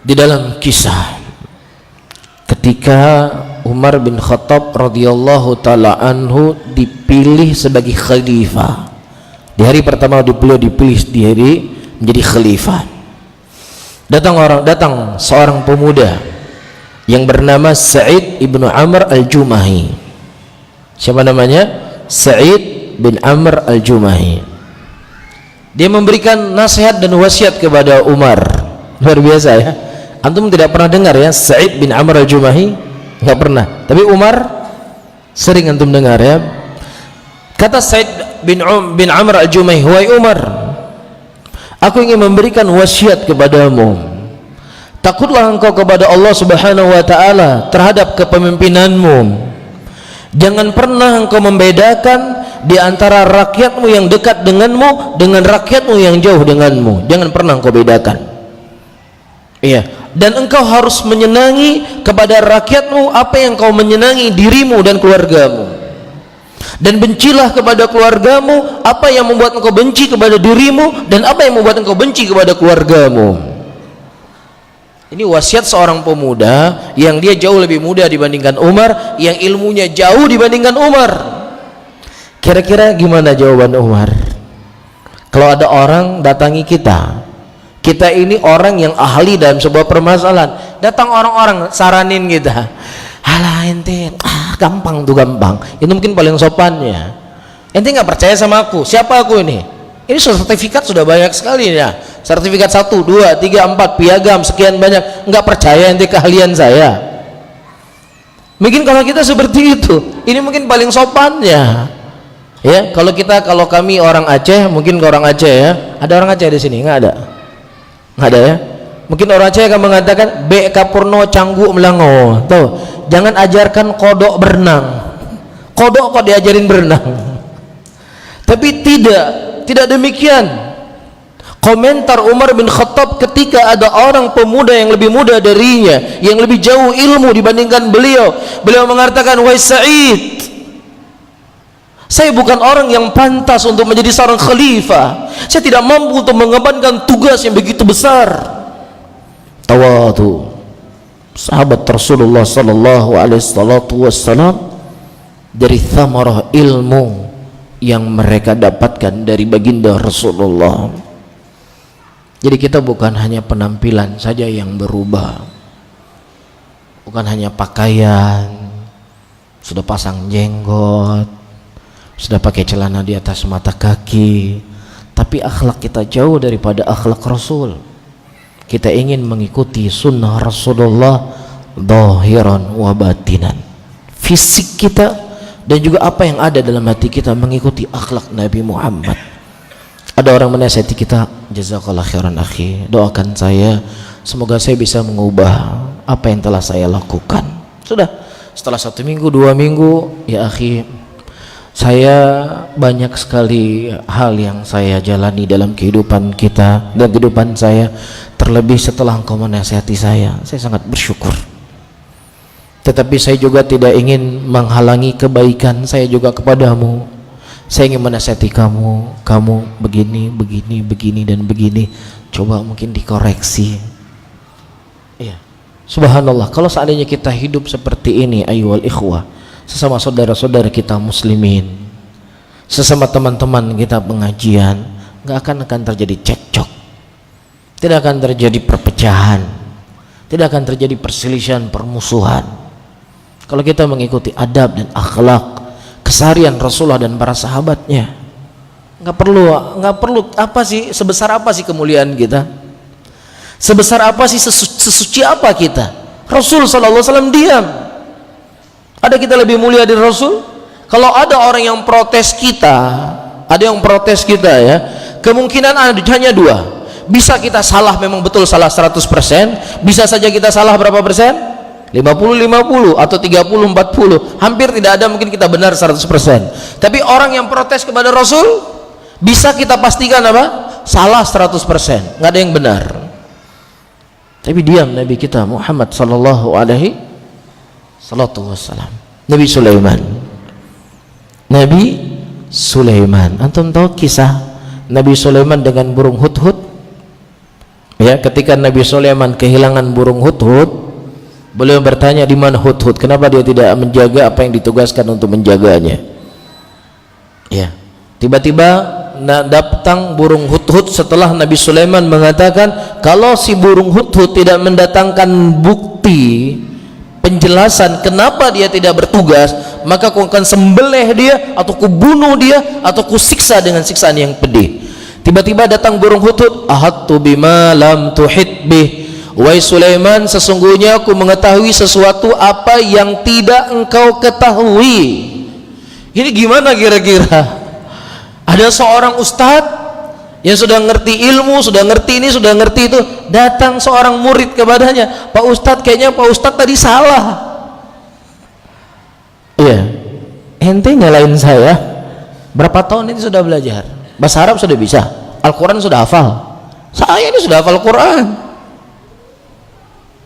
di dalam kisah ketika Umar bin Khattab radhiyallahu taala anhu dipilih sebagai khalifah. Di hari pertama beliau dipilih diri menjadi khalifah. Datang seorang pemuda yang bernama Sa'id ibnu Amr al-Jumahi. Siapa namanya? Sa'id bin Amr al-Jumahi. Dia memberikan nasihat dan wasiat kepada Umar. Luar biasa ya. Antum tidak pernah dengar ya Sa'id bin Amr al-Jumahi? Enggak pernah. Tapi Umar sering antum dengar ya. Kata Sa'id bin Amr al-Jumahi, "Wahai Umar, aku ingin memberikan wasiat kepadamu. Takutlah engkau kepada Allah Subhanahu wa taala terhadap kepemimpinanmu. Jangan pernah engkau membedakan di antara rakyatmu yang dekat denganmu dengan rakyatmu yang jauh denganmu. Jangan pernah engkau bedakan. Iya, dan engkau harus menyenangi kepada rakyatmu apa yang kau menyenangi dirimu dan keluargamu. Dan bencilah kepada keluargamu apa yang membuat engkau benci kepada dirimu dan apa yang membuat engkau benci kepada keluargamu." Ini wasiat seorang pemuda yang dia jauh lebih muda dibandingkan Umar, yang ilmunya jauh dibandingkan Umar. Kira-kira gimana jawaban Umar? Kalau ada orang datangi kita ini orang yang ahli dalam sebuah permasalahan, datang orang-orang saranin kita, "Alah ente, gampang tuh gampang." Itu mungkin paling sopannya. "Ente nggak percaya sama aku? Siapa aku ini? Ini sertifikat sudah banyak sekali ya. Sertifikat 1, 2, 3, 4, piagam sekian banyak. Nggak percaya ente keahlian saya?" Mungkin kalau kita seperti itu, ini mungkin paling sopannya. Ya, kalau kami orang Aceh, mungkin ke orang Aceh ya. Ada orang Aceh di sini? Nggak ada. Nggak ada ya. Mungkin orang Aceh akan mengatakan be kapurno canggu melango. Tuh, jangan ajarkan kodok berenang. Kodok kok diajarin berenang. Tapi tidak demikian. Komentar Umar bin Khattab ketika ada orang pemuda yang lebih muda darinya, yang lebih jauh ilmu dibandingkan beliau. Beliau mengatakan, "Wahai Sa'id, saya bukan orang yang pantas untuk menjadi seorang khalifah. Saya tidak mampu untuk mengembankan tugas yang begitu besar." Tawadu sahabat Rasulullah sallallahu alaihi wasallam dari thamarah ilmu yang mereka dapatkan dari baginda Rasulullah. Jadi kita bukan hanya penampilan saja yang berubah, bukan hanya pakaian, sudah pasang jenggot, sudah pakai celana di atas mata kaki, tapi akhlak kita jauh daripada akhlak Rasul. Kita ingin mengikuti sunnah Rasulullah zahiran wa batinan. Fisik kita dan juga apa yang ada dalam hati kita mengikuti akhlak Nabi Muhammad. Ada orang menasihati kita, "Jazakallah khairan akhi, doakan saya semoga saya bisa mengubah apa yang telah saya lakukan." Sudah, setelah 1 minggu, 2 minggu, "Ya akhi, saya banyak sekali hal yang saya jalani dalam kehidupan kita dan kehidupan saya, terlebih setelah engkau menasihati saya sangat bersyukur. Tetapi saya juga tidak ingin menghalangi kebaikan saya juga kepadamu. Saya ingin menasihati kamu begini dan begini. Coba mungkin dikoreksi." Ya, subhanallah, kalau seandainya kita hidup seperti ini, ayyuhal ikhwah, sesama saudara-saudara kita muslimin, sesama teman-teman kita pengajian, nggak akan terjadi cekcok, tidak akan terjadi perpecahan, tidak akan terjadi perselisihan, permusuhan. Kalau kita mengikuti adab dan akhlak keseharian Rasulullah dan para sahabatnya, nggak perlu apa sih, sebesar apa sih kemuliaan kita, sebesar apa sih, sesuci apa kita. Rasul sallallahu alaihi wasallam diam. Ada kita lebih mulia dari Rasul? Kalau ada orang yang protes kita, ya, kemungkinan hanya 2. Bisa kita salah, memang betul salah 100%, bisa saja kita salah berapa persen? 50-50 atau 30-40. Hampir tidak ada mungkin kita benar 100%. Tapi orang yang protes kepada Rasul, bisa kita pastikan apa? Salah 100%, nggak ada yang benar. Tapi diam Nabi kita Muhammad sallallahu alaihi wasallam. Nabi Sulaiman, antum tahu kisah Nabi Sulaiman dengan burung hudhud? Ya, ketika Nabi Sulaiman kehilangan burung hudhud, beliau bertanya, di mana hudhud? Kenapa dia tidak menjaga apa yang ditugaskan untuk menjaganya? Ya, tiba-tiba datang burung hudhud setelah Nabi Sulaiman mengatakan, kalau si burung hudhud tidak mendatangkan bukti penjelasan kenapa dia tidak bertugas, maka aku akan sembelih dia, atau ku bunuh dia, atau ku siksa dengan siksaan yang pedih. Tiba-tiba datang burung hudhud, ahattu bima lam tuhit bih, wahai Sulaiman, sesungguhnya aku mengetahui sesuatu apa yang tidak engkau ketahui. Ini gimana kira-kira? Ada seorang ustadz yang sudah ngerti ilmu, sudah ngerti ini, sudah ngerti itu, datang seorang murid kepadanya, Pak Ustadz, kayaknya Pak Ustadz tadi salah. Iya, ente nyalain saya, berapa tahun ini sudah belajar, bahasa Arab sudah bisa, Al-Quran sudah hafal, saya ini sudah hafal Quran.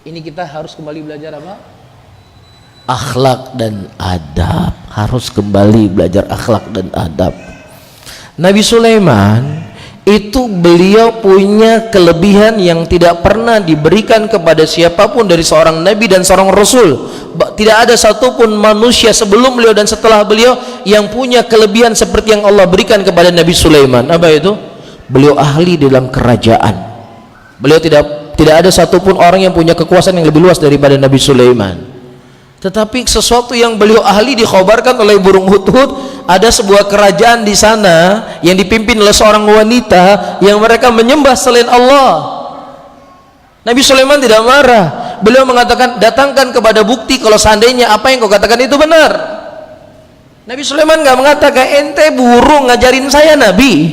Ini kita harus kembali belajar apa? Akhlak dan adab. Harus kembali belajar akhlak dan adab. Nabi Sulaiman itu beliau punya kelebihan yang tidak pernah diberikan kepada siapapun dari seorang nabi dan seorang rasul. Tidak ada satupun manusia sebelum beliau dan setelah beliau yang punya kelebihan seperti yang Allah berikan kepada Nabi Sulaiman. Apa itu? Beliau ahli dalam kerajaan. Beliau tidak ada satupun orang yang punya kekuasaan yang lebih luas daripada Nabi Sulaiman. Tetapi sesuatu yang beliau ahli dikhabarkan oleh burung hudhud, ada sebuah kerajaan di sana yang dipimpin oleh seorang wanita yang mereka menyembah selain Allah. Nabi Sulaiman tidak marah. Beliau mengatakan, datangkan kepada bukti kalau seandainya apa yang kau katakan itu benar. Nabi Sulaiman nggak mengatakan, ente burung ngajarin saya Nabi,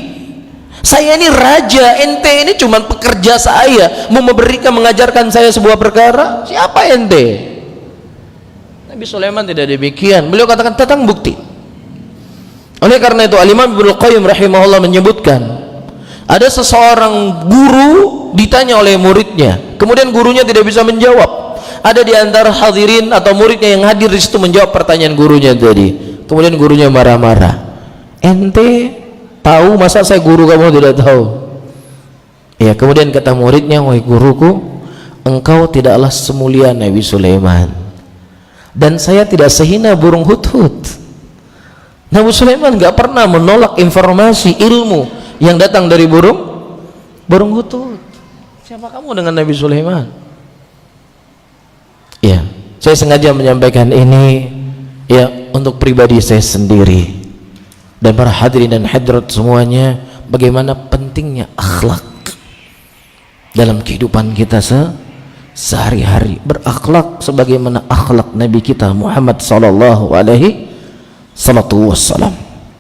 saya ini raja, ente ini cuma pekerja saya, mau mengajarkan saya sebuah perkara. Siapa ente? Nabi Sulaiman tidak demikian. Beliau katakan, datang bukti. Oleh karena itu Al-Imam Ibnu Qayyim rahimahullah menyebutkan, ada seseorang guru ditanya oleh muridnya, kemudian gurunya tidak bisa menjawab. Ada di antara hadirin atau muridnya yang hadir di situ menjawab pertanyaan gurunya tadi. Kemudian gurunya marah-marah, ente tahu, masa saya guru kamu tidak tahu? Ya, kemudian kata muridnya, wahai guruku, engkau tidaklah semulia Nabi Sulaiman, dan saya tidak sehina burung hudhud. Nabi Sulaiman nggak pernah menolak informasi ilmu yang datang dari burung hudhud. Siapa kamu dengan Nabi Sulaiman? Ya, saya sengaja menyampaikan ini ya untuk pribadi saya sendiri dan para hadirin dan hadirat semuanya, bagaimana pentingnya akhlak dalam kehidupan kita sehari-hari. Berakhlak sebagaimana akhlak Nabi kita Muhammad sallallahu alaihi wasallam.